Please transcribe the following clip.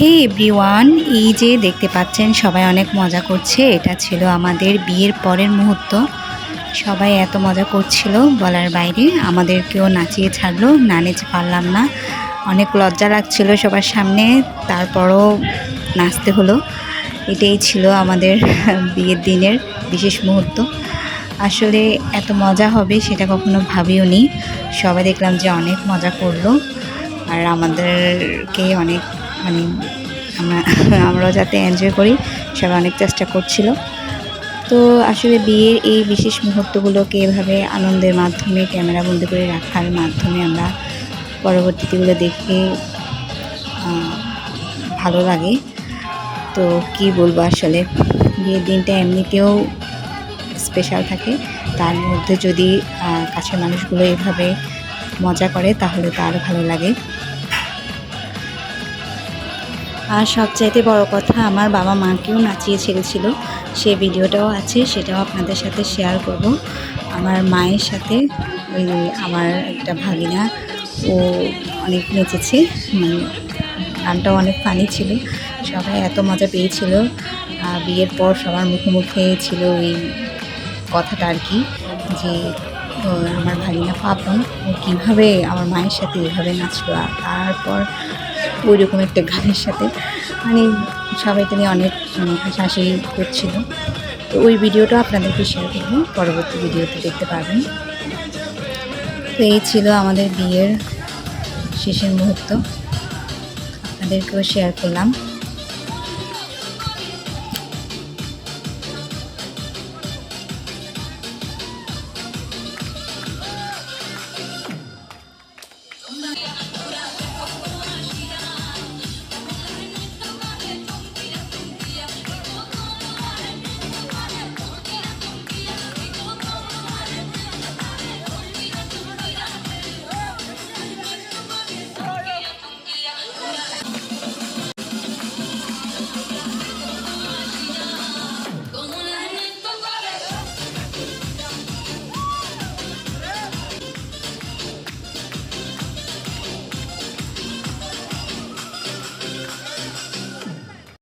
হে everyone, এই যে দেখতে পাচ্ছেন সবাই অনেক মজা করছে। এটা ছিল আমাদের বিয়ের পরের মুহূর্ত। সবাই এত মজা করছিল বলার বাইরে। আমাদেরকেও নাচিয়ে ছাড়লো, না নেচে পারলাম না, অনেক লজ্জা লাগছিল সবার সামনে, তারপরও নাচতে হলো। এটাই ছিল আমাদের বিয়ের দিনের বিশেষ মুহূর্ত। আসলে এত মজা হবে সেটা কখনো ভাবিও নি। সবাই দেখলাম যে অনেক মজা করলো, আর আমাদেরকে অনেক মানে আমরাও যাতে এনজয় করি সবাই অনেক চেষ্টা করছিল। তো আসলে বিয়ের এই বিশেষ মুহূর্তগুলোকে এভাবে আনন্দের মাধ্যমে ক্যামেরা বন্দি করে রাখার মাধ্যমে আমরা পরবর্তীতেগুলো দেখে ভালো লাগে। তো কি বলবো, আসলে বিয়ের দিনটা এমনিতেও স্পেশাল থাকে, তার মধ্যে যদি কাছের মানুষগুলো এভাবে মজা করে তাহলে তো আরও ভালো লাগে। আর সবচাইতে বড় কথা, আমার বাবা মাকেও নাচিয়ে ছেড়েছিল, সে ভিডিওটাও আছে, সেটাও আপনাদের সাথে শেয়ার করব। আমার মায়ের সাথে ওই আমার একটা ভাগিনা, ও অনেক নেচেছে, মানে গানটাও অনেক ফানি ছিল। সবাই এত মজা পেয়েছিল। বিয়ের পর সবার মুখে মুখে ছিল ওই কথাটা আর কি, যে আমার ভাগিনা পাপন ও কীভাবে আমার মায়ের সাথে এভাবে নাচলো, আর তারপর ওই রকম একটা গানের সাথে, মানে সবাইকে নিয়ে অনেক হাসাহাসি করছিল। তো ওই ভিডিওটা আপনাদেরকে শেয়ার করবো, পরবর্তী ভিডিওতে দেখতে পারবেন। তো এই ছিল আমাদের বিয়ের শেষের মুহূর্ত, আপনাদেরকেও শেয়ার করলাম।